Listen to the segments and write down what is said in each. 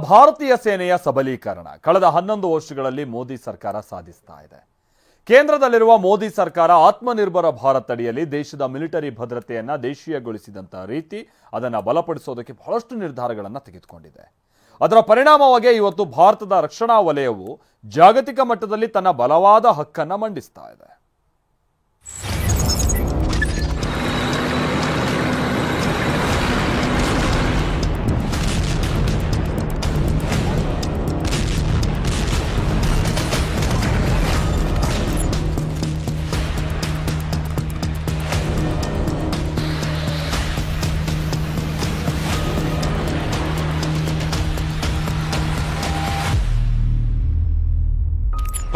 ಭಾರತೀಯ ಸೇನೆಯ ಸಬಲೀಕರಣ ಕಳೆದ 11 ವರ್ಷಗಳಲ್ಲಿ ಮೋದಿ ಸರ್ಕಾರ ಸಾಧಿಸ್ತಾ ಇದೆ. ಕೇಂದ್ರದಲ್ಲಿರುವ ಮೋದಿ ಸರ್ಕಾರ ಆತ್ಮನಿರ್ಭರ ಭಾರತ್ ಅಡಿಯಲ್ಲಿ ದೇಶದ ಮಿಲಿಟರಿ ಭದ್ರತೆಯನ್ನ ದೇಶೀಯಗೊಳಿಸಿದಂತ ರೀತಿ ಅದನ್ನು ಬಲಪಡಿಸೋದಕ್ಕೆ ಬಹಳಷ್ಟು ನಿರ್ಧಾರಗಳನ್ನು ತೆಗೆದುಕೊಂಡಿದೆ. ಅದರ ಪರಿಣಾಮವಾಗಿ ಇವತ್ತು ಭಾರತದ ರಕ್ಷಣಾ ವಲಯವು ಜಾಗತಿಕ ಮಟ್ಟದಲ್ಲಿ ತನ್ನ ಬಲವಾದ ಹಕ್ಕನ್ನು ಮಂಡಿಸ್ತಾ ಇದೆ.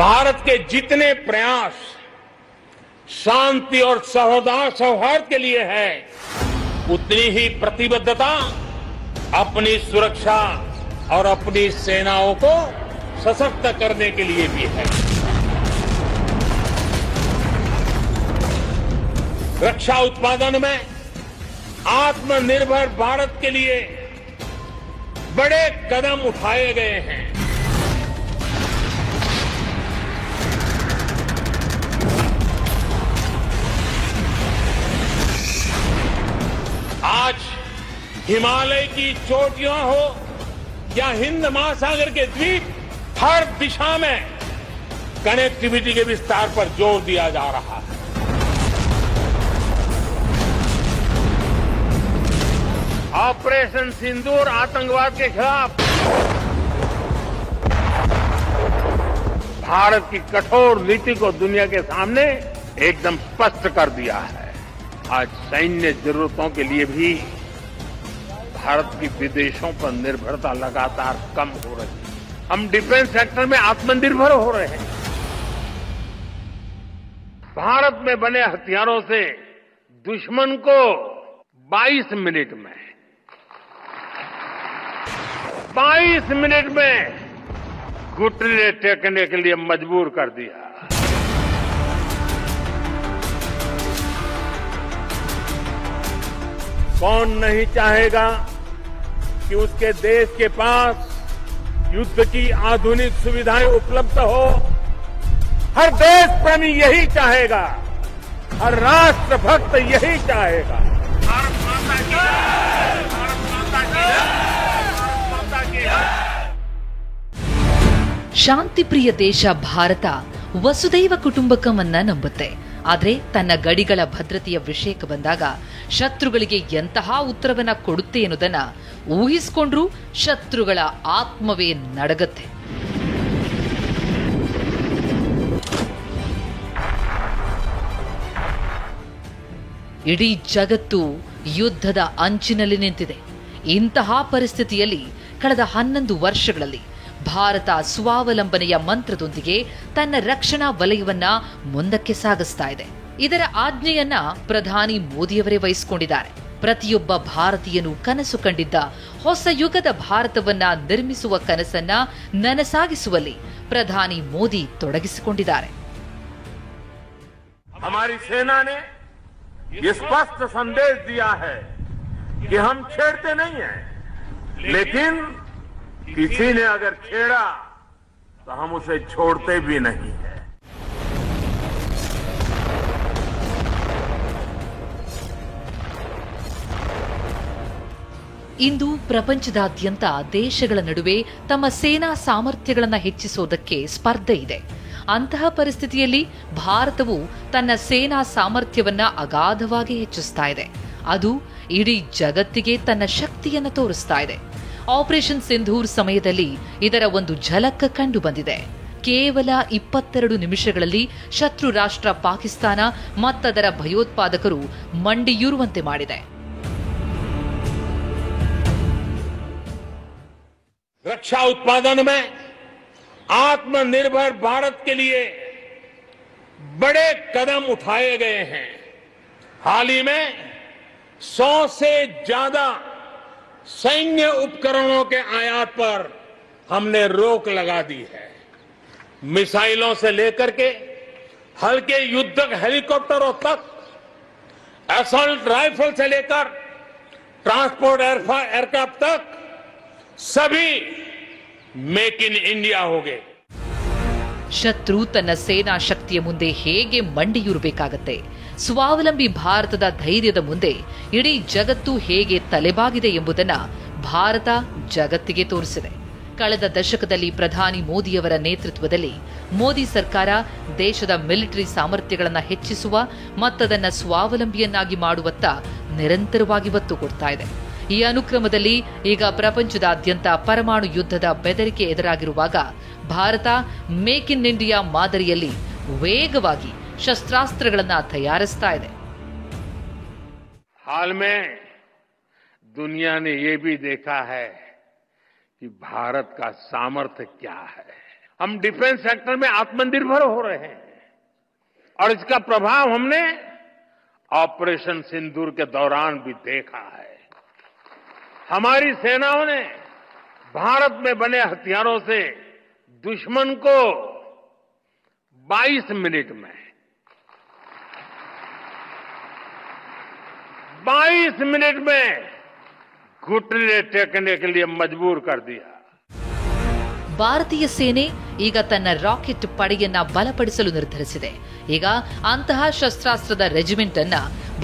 भारत के जितने प्रयास शांति और सौहार्द के लिए है, उतनी ही प्रतिबद्धता अपनी सुरक्षा और अपनी सेनाओं को सशक्त करने के लिए भी है. रक्षा उत्पादन में आत्मनिर्भर भारत के लिए बड़े कदम उठाए गए हैं. आज हिमालय की चोटियां हो या हिंद महासागर के द्वीप, हर दिशा में कनेक्टिविटी के विस्तार पर जोर दिया जा रहा है. ऑपरेशन सिंदूर आतंकवाद के खिलाफ भारत की कठोर नीति को दुनिया के सामने एकदम स्पष्ट कर दिया है. आज सैन्य जरूरतों के लिए भी भारत की विदेशों पर निर्भरता लगातार कम हो रही है. हम डिफेंस सेक्टर में आत्मनिर्भर हो रहे हैं. भारत में बने हथियारों से दुश्मन को 22 मिनट में घुटने टेकने के लिए मजबूर कर दिया. कौन नहीं चाहेगा कि उसके देश के पास युद्ध की आधुनिक सुविधाएं उपलब्ध हो. हर देश प्रेमी यही चाहेगा, हर राष्ट्र भक्त यही चाहेगा. भारत माता की जय, भारत माता की जय, भारत माता की जय. ಶಾಂತಿ ಪ್ರಿಯ ದೇಶ ಭಾರತ ವಸುದೈವ ಕುಟುಂಬಕಮನ್ನ ನಂಬುತ್ತೆ. ಆದರೆ ತನ್ನ ಗಡಿಗಳ ಭದ್ರತೆಯ ವಿಷಯಕ್ಕೆ ಬಂದಾಗ ಶತ್ರುಗಳಿಗೆ ಎಂತಹ ಉತ್ತರವನ್ನ ಕೊಡುತ್ತೆ ಎನ್ನುವುದನ್ನ ಊಹಿಸಿಕೊಂಡ್ರೂ ಶತ್ರುಗಳ ಆತ್ಮವೇ ನಡಗತ್ತೆ. ಇಡೀ ಜಗತ್ತು ಯುದ್ಧದ ಅಂಚಿನಲ್ಲಿ ನಿಂತಿದೆ. ಇಂತಹ ಪರಿಸ್ಥಿತಿಯಲ್ಲಿ ಕಳೆದ 11 ವರ್ಷಗಳಲ್ಲಿ ಭಾರತ ಸ್ವಾವಲಂಬನೆಯ ಮಂತ್ರದೊಂದಿಗೆ ತನ್ನ ರಕ್ಷಣಾ ವಲಯವನ್ನ ಮುಂದಕ್ಕೆ ಸಾಗಿಸ್ತಾ ಇದೆ. ಇದರ ಆಜ್ಞೆಯನ್ನ ಪ್ರಧಾನಿ ಮೋದಿಯವರೇ ವಹಿಸಿಕೊಂಡಿದ್ದಾರೆ. ಪ್ರತಿಯೊಬ್ಬ ಭಾರತೀಯನು ಕನಸು ಕಂಡಿದ್ದ ಹೊಸ ಯುಗದ ಭಾರತವನ್ನ ನಿರ್ಮಿಸುವ ಕನಸನ್ನ ನನಸಾಗಿಸುವಲ್ಲಿ ಪ್ರಧಾನಿ ಮೋದಿ ತೊಡಗಿಸಿಕೊಂಡಿದ್ದಾರೆ. हमारी सेना ने ये स्पष्ट संदेश दिया है कि हम छेड़ते नहीं हैं, लेकिन किसी ने अगर छेड़ा तो हम उसे छोड़ते भी नहीं है. ಇಂದು ಪ್ರಪಂಚದಾದ್ಯಂತ ದೇಶಗಳ ನಡುವೆ ತಮ್ಮ ಸೇನಾ ಸಾಮರ್ಥ್ಯಗಳನ್ನು ಹೆಚ್ಚಿಸುವುದಕ್ಕೆ ಸ್ಪರ್ಧೆ ಇದೆ. ಅಂತಹ ಪರಿಸ್ಥಿತಿಯಲ್ಲಿ ಭಾರತವು ತನ್ನ ಸೇನಾ ಸಾಮರ್ಥ್ಯವನ್ನ ಅಗಾಧವಾಗಿ ಹೆಚ್ಚಿಸ್ತಾ ಇದೆ. ಅದು ಇಡೀ ಜಗತ್ತಿಗೆ ತನ್ನ ಶಕ್ತಿಯನ್ನು ತೋರಿಸ್ತಾ ಇದೆ. ಆಪರೇಷನ್ ಸಿಂಧೂರ್ ಸಮಯದಲ್ಲಿ ಇದರ ಒಂದು ಝಲಕ್ ಕಂಡು ಬಂದಿದೆ. ಕೇವಲ 22 ನಿಮಿಷಗಳಲ್ಲಿ ಶತ್ರು ರಾಷ್ಟ್ರ ಪಾಕಿಸ್ತಾನ ಮತ್ತದರ ಭಯೋತ್ಪಾದಕರು ಮಂಡಿಯೂರುವಂತೆ ಮಾಡಿದೆ. रक्षा उत्पादन में आत्मनिर्भर भारत के लिए बड़े कदम उठाए गए हैं. हाल ही में 100 से ज्यादा सैन्य उपकरणों के आयात पर हमने रोक लगा दी है. मिसाइलों से लेकर के हल्के युद्धक हेलीकॉप्टरों तक, असॉल्ट राइफल से लेकर ट्रांसपोर्ट एयरक्राफ्ट तक सभी मेक इन इंडिया हो गए। ಶತ್ರು ತನ್ನ ಸೇನಾ ಶಕ್ತಿಯ ಮುಂದೆ ಹೇಗೆ ಮಂಡಿಯೂರಬೇಕಾಗತ್ತೆ, ಸ್ವಾವಲಂಬಿ ಭಾರತದ ಧೈರ್ಯದ ಮುಂದೆ ಇಡೀ ಜಗತ್ತು ಹೇಗೆ ತಲೆಬಾಗಿದೆ ಎಂಬುದನ್ನು ಭಾರತ ಜಗತ್ತಿಗೆ ತೋರಿಸಿದೆ. ಕಳೆದ ದಶಕದಲ್ಲಿ ಪ್ರಧಾನಿ ಮೋದಿಯವರ ನೇತೃತ್ವದಲ್ಲಿ ಮೋದಿ ಸರ್ಕಾರ ದೇಶದ ಮಿಲಿಟರಿ ಸಾಮರ್ಥ್ಯಗಳನ್ನು ಹೆಚ್ಚಿಸುವ ಮತ್ತದನ್ನು ಸ್ವಾವಲಂಬಿಯನ್ನಾಗಿ ಮಾಡುವತ್ತ ನಿರಂತರವಾಗಿ ಒತ್ತು ಕೊಡ್ತಾ ಇದೆ. ಈ ಅನುಕ್ರಮದಲ್ಲಿ ಈಗ ಪ್ರಪಂಚದಾದ್ಯಂತ ಪರಮಾಣು ಯುದ್ಧದ ಬೆದರಿಕೆ ಎದುರಾಗಿರುವಾಗ ಭಾರತ ಮೇಕ್ ಇನ್ ಇಂಡಿಯಾ ಮಾದರಿಯಲ್ಲಿ ವೇಗವಾಗಿ ಶಸ್ತ್ರಾಸ್ತ್ರಗಳನ್ನು ತಯಾರಿಸ್ತಾ ಇದೆ. हाल में दुनिया ने ये भी देखा है कि भारत का सामर्थ्य क्या है। हम डिफेंस सेक्टर में आत्मनिर्भर हो रहे हैं और इसका प्रभाव हमने ऑपरेशन सिंदूर के दौरान भी देखा है। हमारी सेनाओं ने भारत में बने हथियारों से दुश्मन को 22 मिनट में 22 मिनट में घुटने टेकने के लिए मजबूर कर दिया. ಭಾರತೀಯ ಸೇನೆ ಈಗ ತನ್ನ ರಾಕೆಟ್ ಪಡೆಯನ್ನ ಬಲಪಡಿಸಲು ನಿರ್ಧರಿಸಿದೆ. ಈಗ ಅಂತಹ ಶಸ್ತ್ರಾಸ್ತ್ರದ ರೆಜಿಮೆಂಟ್ ಅನ್ನ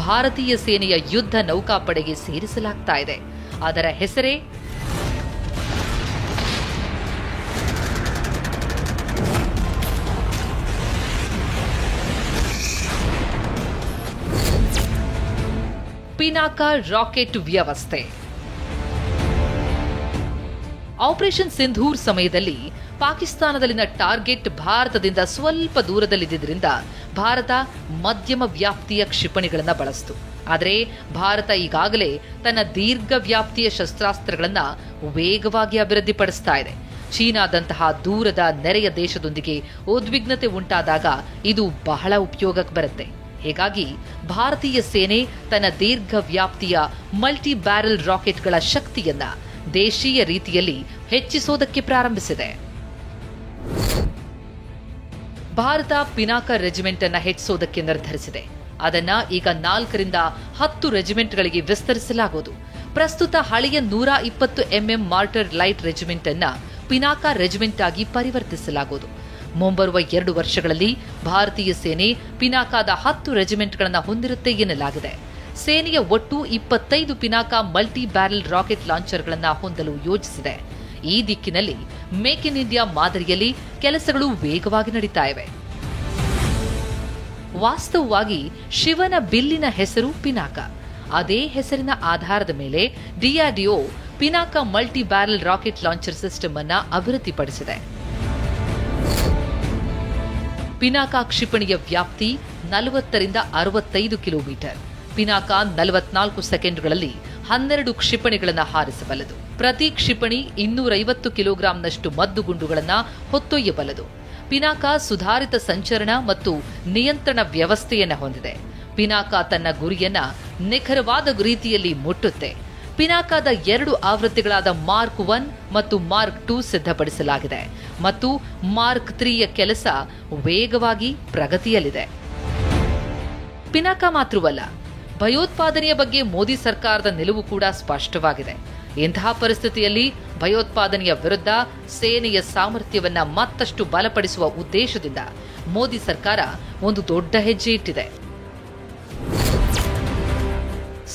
ಭಾರತೀಯ ಸೇನೆಯ ಯುದ್ಧ ನೌಕಾಪಡೆಗೆ ಸೇರಿಸಲಾಗ್ತಾ ಇದೆ. ಅದರ ಹೆಸರೇ ಪಿನಾಕ ರಾಕೆಟ್ ವ್ಯವಸ್ಥೆ. ಆಪರೇಷನ್ ಸಿಂಧೂರ್ ಸಮಯದಲ್ಲಿ ಪಾಕಿಸ್ತಾನದಲ್ಲಿನ ಟಾರ್ಗೆಟ್ ಭಾರತದಿಂದ ಸ್ವಲ್ಪ ದೂರದಲ್ಲಿದ್ದರಿಂದ ಭಾರತ ಮಧ್ಯಮ ವ್ಯಾಪ್ತಿಯ ಕ್ಷಿಪಣಿಗಳನ್ನು ಬಳಸಿತು. ಆದರೆ ಭಾರತ ಈಗಾಗಲೇ ತನ್ನ ದೀರ್ಘ ವ್ಯಾಪ್ತಿಯ ಶಸ್ತ್ರಾಸ್ತ್ರಗಳನ್ನು ವೇಗವಾಗಿ ಅಭಿವೃದ್ಧಿಪಡಿಸ್ತಾ ಇದೆ. ಚೀನಾದಂತಹ ದೂರದ ನೆರೆಯ ದೇಶದೊಂದಿಗೆ ಉದ್ವಿಗ್ನತೆ ಉಂಟಾದಾಗ ಇದು ಬಹಳ ಉಪಯೋಗಕ್ಕೆ ಬರುತ್ತೆ. ಹೀಗಾಗಿ ಭಾರತೀಯ ಸೇನೆ ತನ್ನ ದೀರ್ಘ ವ್ಯಾಪ್ತಿಯ ಮಲ್ಟಿ ಬ್ಯಾರಲ್ ರಾಕೆಟ್ಗಳ ಶಕ್ತಿಯನ್ನ ದೇಶೀಯ ರೀತಿಯಲ್ಲಿ ಹೆಚ್ಚಿಸೋದಕ್ಕೆ ಪ್ರಾರಂಭಿಸಿದೆ. ಭಾರತ ಪಿನಾಕ ರೆಜಿಮೆಂಟ್ ಅನ್ನ ಹೆಚ್ಚಿಸೋದಕ್ಕೆ ನಿರ್ಧರಿಸಿದೆ. ಅದನ್ನ ಈಗ 4ರಿಂದ 10 ರೆಜಿಮೆಂಟ್ಗಳಿಗೆ ವಿಸ್ತರಿಸಲಾಗುವುದು. ಪ್ರಸ್ತುತ ಹಳೆಯ 120 mm ಮಾರ್ಟರ್ ಲೈಟ್ ರೆಜಿಮೆಂಟ್ ಅನ್ನ ಪಿನಾಕ ರೆಜಿಮೆಂಟ್ ಆಗಿ ಪರಿವರ್ತಿಸಲಾಗುವುದು. ಮುಂಬರುವ 2 ವರ್ಷಗಳಲ್ಲಿ ಭಾರತೀಯ ಸೇನೆ ಪಿನಾಕಾದ 10 ರೆಜಿಮೆಂಟ್ಗಳನ್ನು ಹೊಂದಿರುತ್ತೆ ಎನ್ನಲಾಗಿದೆ. ಸೇನೆಯ ಒಟ್ಟು 25 ಪಿನಾಕ ಮಲ್ಟಿ ಬ್ಯಾರಲ್ ರಾಕೆಟ್ ಲಾಂಚರ್ಗಳನ್ನು ಹೊಂದಲು ಯೋಜಿಸಿದೆ. ಈ ದಿಕ್ಕಿನಲ್ಲಿ ಮೇಕ್ ಇನ್ ಇಂಡಿಯಾ ಮಾದರಿಯಲ್ಲಿ ಕೆಲಸಗಳು ವೇಗವಾಗಿ ನಡೀತಾ ಇವೆ. ವಾಸ್ತವವಾಗಿ ಶಿವನ ಬಿಲ್ಲಿನ ಹೆಸರು ಪಿನಾಕ. ಅದೇ ಹೆಸರಿನ ಆಧಾರದ ಮೇಲೆ DRDO Pinaka multi barrel rocket launcher system ಅನ್ನು ಅಭಿವೃದ್ಧಿಪಡಿಸಿದೆ. ಪಿನಾಕ ಕ್ಷಿಪಣಿಯ ವ್ಯಾಪ್ತಿ 40ರಿಂದ 65 ಕಿಲೋಮೀಟರ್. ಪಿನಾಕ 44 ಸೆಕೆಂಡ್ಗಳಲ್ಲಿ 12 ಕ್ಷಿಪಣಿಗಳನ್ನು ಹಾರಿಸಬಲ್ಲದು. ಪ್ರತಿ ಕ್ಷಿಪಣಿ 250 ಕಿಲೋಗ್ರಾಂನಷ್ಟು ಮದ್ದುಗುಂಡುಗಳನ್ನು ಹೊತ್ತೊಯ್ಯಬಲ್ಲದು. ಪಿನಾಕ ಸುಧಾರಿತ ಸಂಚರಣ ಮತ್ತು ನಿಯಂತ್ರಣ ವ್ಯವಸ್ಥೆಯನ್ನು ಹೊಂದಿದೆ. ಪಿನಾಕ ತನ್ನ ಗುರಿಯನ್ನ ನಿಖರವಾದ ರೀತಿಯಲ್ಲಿ ಮುಟ್ಟುತ್ತೆ. ಪಿನಾಕಾದ 2 ಆವೃತ್ತಿಗಳಾದ ಮಾರ್ಕ್ 1 ಮತ್ತು ಮಾರ್ಕ್ 2 ಸಿದ್ಧಪಡಿಸಲಾಗಿದೆ ಮತ್ತು ಮಾರ್ಕ್ 3ಯ ಕೆಲಸ ವೇಗವಾಗಿ ಪ್ರಗತಿಯಲ್ಲಿದೆ. ಪಿನಾಕ ಮಾತ್ರವಲ್ಲ, ಭಯೋತ್ಪಾದನೆಯ ಬಗ್ಗೆ ಮೋದಿ ಸರ್ಕಾರದ ನಿಲುವು ಕೂಡ ಸ್ಪಷ್ಟವಾಗಿದೆ. ಇಂತಹ ಪರಿಸ್ಥಿತಿಯಲ್ಲಿ ಭಯೋತ್ಪಾದನೆಯ ವಿರುದ್ಧ ಸೇನೆಯ ಸಾಮರ್ಥ್ಯವನ್ನ ಮತ್ತಷ್ಟು ಬಲಪಡಿಸುವ ಉದ್ದೇಶದಿಂದ ಮೋದಿ ಸರ್ಕಾರ ಒಂದು ದೊಡ್ಡ ಹೆಜ್ಜೆ ಇಟ್ಟಿದೆ.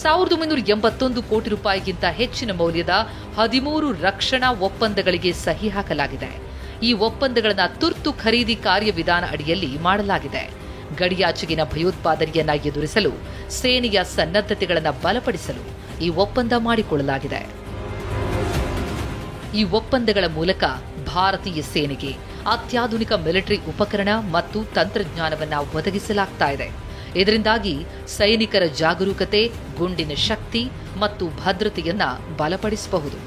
1981 ಕೋಟಿ ರೂಪಾಯಿಗಿಂತ ಹೆಚ್ಚಿನ ಮೌಲ್ಯದ 13 ರಕ್ಷಣಾ ಒಪ್ಪಂದಗಳಿಗೆ ಸಹಿ ಹಾಕಲಾಗಿದೆ. ಈ ಒಪ್ಪಂದಗಳನ್ನು ತುರ್ತು ಖರೀದಿ ಕಾರ್ಯವಿಧಾನ ಅಡಿಯಲ್ಲಿ ಮಾಡಲಾಗಿದೆ. ಗಡಿಯಾಚೆಗಿನ ಭಯೋತ್ಪಾದನೆಯನ್ನ ಎದುರಿಸಲು ಸೇನೆಯ ಸನ್ನದ್ಧತೆಗಳನ್ನು ಬಲಪಡಿಸಲು ಈ ಒಪ್ಪಂದ ಮಾಡಿಕೊಳ್ಳಲಾಗಿದೆ. ಈ ಒಪ್ಪಂದಗಳ ಮೂಲಕ ಭಾರತೀಯ ಸೇನೆಗೆ ಅತ್ಯಾಧುನಿಕ ಮಿಲಿಟರಿ ಉಪಕರಣ ಮತ್ತು ತಂತ್ರಜ್ಞಾನವನ್ನು ಒದಗಿಸಲಾಗ್ತಾ ಇದೆ. ಇದರಿಂದಾಗಿ ಸೈನಿಕರ ಜಾಗರೂಕತೆ, ಗುಂಡಿನ ಶಕ್ತಿ ಮತ್ತು ಭದ್ರತೆಯನ್ನ ಬಲಪಡಿಸಬಹುದು.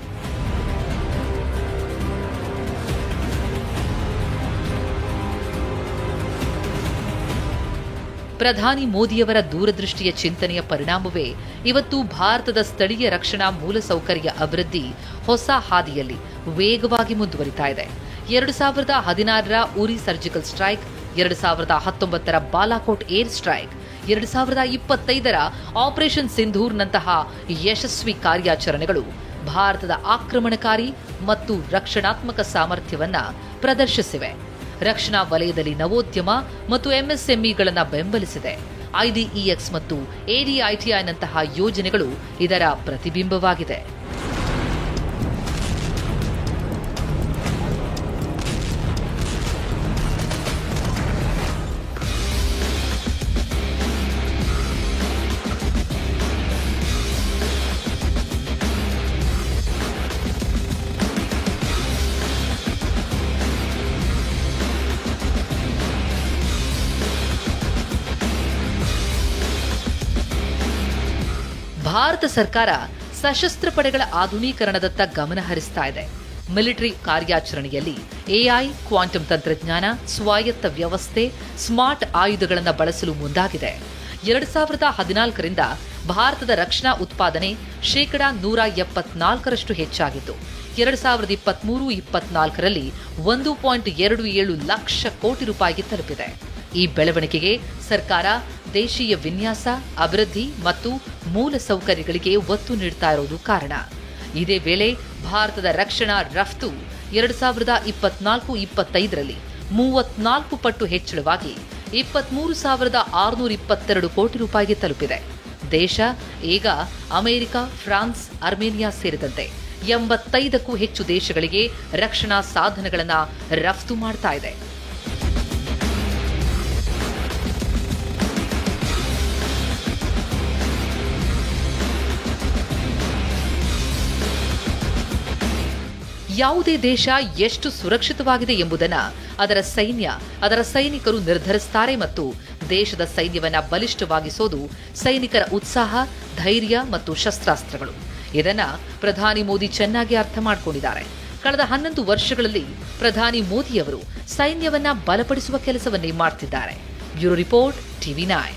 ಪ್ರಧಾನಿ ಮೋದಿಯವರ ದೂರದೃಷ್ಟಿಯ ಚಿಂತನೆಯ ಪರಿಣಾಮವೇ ಇವತ್ತು ಭಾರತದ ಸ್ಥಳೀಯ ರಕ್ಷಣಾ ಮೂಲಸೌಕರ್ಯ ಅಭಿವೃದ್ಧಿ ಹೊಸ ಹಾದಿಯಲ್ಲಿ ವೇಗವಾಗಿ ಮುಂದುವರಿತಾ ಇದೆ. 2016ರ ಉರಿ ಸರ್ಜಿಕಲ್ ಸ್ಟ್ರೈಕ್, 2019ರ ಬಾಲಾಕೋಟ್ ಏರ್ ಸ್ಟ್ರೈಕ್, 2025ರ ಆಪರೇಷನ್ ಸಿಂಧೂರ್ನಂತಹ ಯಶಸ್ವಿ ಕಾರ್ಯಾಚರಣೆಗಳು ಭಾರತದ ಆಕ್ರಮಣಕಾರಿ ಮತ್ತು ರಕ್ಷಣಾತ್ಮಕ ಸಾಮರ್ಥ್ಯವನ್ನ ಪ್ರದರ್ಶಿಸಿವೆ. ರಕ್ಷಣಾ ವಲಯದಲ್ಲಿ ನವೋದ್ಯಮ ಮತ್ತು ಎಂಎಸ್ಎಂಇಗಳನ್ನು ಬೆಂಬಲಿಸಿದೆ. ಐಡಿಇಎಕ್ಸ್ ಮತ್ತು ಎಡಿಐಟಿಐನಂತಹ ಯೋಜನೆಗಳು ಇದರ ಪ್ರತಿಬಿಂಬವಾಗಿದೆ. ಭಾರತ ಸರ್ಕಾರ ಸಶಸ್ತ್ರ ಪಡೆಗಳ ಆಧುನೀಕರಣದತ್ತ ಗಮನ ಹರಿಸ್ತಾ ಇದೆ. ಮಿಲಿಟರಿ ಕಾರ್ಯಾಚರಣೆಯಲ್ಲಿ ಎಐ, ಕ್ವಾಂಟಮ್ ತಂತ್ರಜ್ಞಾನ, ಸ್ವಾಯತ್ತ ವ್ಯವಸ್ಥೆ, ಸ್ಮಾರ್ಟ್ ಆಯುಧಗಳನ್ನು ಬಳಸಲು ಮುಂದಾಗಿದೆ. 2014ರಿಂದ ಭಾರತದ ರಕ್ಷಣಾ ಉತ್ಪಾದನೆ ಶೇಕಡಾ 174ರಷ್ಟು ಹೆಚ್ಚಾಗಿದ್ದು 2023-24ರಲ್ಲಿ 1.27 ಲಕ್ಷ ಕೋಟಿ ರೂಪಾಯಿಗೆ ತಲುಪಿದೆ. ಈ ಬೆಳವಣಿಗೆಗೆ ಸರ್ಕಾರ ದೇಶೀಯ ವಿನ್ಯಾಸ, ಅಭಿವೃದ್ಧಿ ಮತ್ತು ಮೂಲ ಸೌಕರ್ಯಗಳಿಗೆ ಒತ್ತು ನೀಡುತ್ತಾ ಇರುವುದು ಕಾರಣ. ಇದೇ ವೇಳೆ ಭಾರತದ ರಕ್ಷಣಾ ರಫ್ತು 2024-25ರಲ್ಲಿ 34 ಪಟ್ಟು ಹೆಚ್ಚಳವಾಗಿ 23,622 ಕೋಟಿ ರೂಪಾಯಿಗೆ ತಲುಪಿದೆ. ದೇಶ ಈಗ ಅಮೆರಿಕ, ಫ್ರಾನ್ಸ್, ಅರ್ಮೇನಿಯಾ ಸೇರಿದಂತೆ 85ಕ್ಕೂ ಹೆಚ್ಚು ದೇಶಗಳಿಗೆ ರಕ್ಷಣಾ ಸಾಧನಗಳನ್ನು ರಫ್ತು ಮಾಡ್ತಾ ಇದೆ. ಯಾವುದೇ ದೇಶ ಎಷ್ಟು ಸುರಕ್ಷಿತವಾಗಿದೆ ಎಂಬುದನ್ನು ಅದರ ಸೈನ್ಯ, ಅದರ ಸೈನಿಕರು ನಿರ್ಧರಿಸುತ್ತಾರೆ ಮತ್ತು ದೇಶದ ಸೈನ್ಯವನ್ನು ಬಲಿಷ್ಠವಾಗಿಸೋದು ಸೈನಿಕರ ಉತ್ಸಾಹ, ಧೈರ್ಯ ಮತ್ತು ಶಸ್ತ್ರಾಸ್ತ್ರಗಳು. ಇದನ್ನ ಪ್ರಧಾನಿ ಮೋದಿ ಚೆನ್ನಾಗಿ ಅರ್ಥ ಮಾಡಿಕೊಂಡಿದ್ದಾರೆ. ಕಳೆದ 11 ವರ್ಷಗಳಲ್ಲಿ ಪ್ರಧಾನಿ ಮೋದಿಯವರು ಸೈನ್ಯವನ್ನ ಬಲಪಡಿಸುವ ಕೆಲಸವನ್ನೇ ಮಾಡ್ತಿದ್ದಾರೆ. Bureau report, TV9.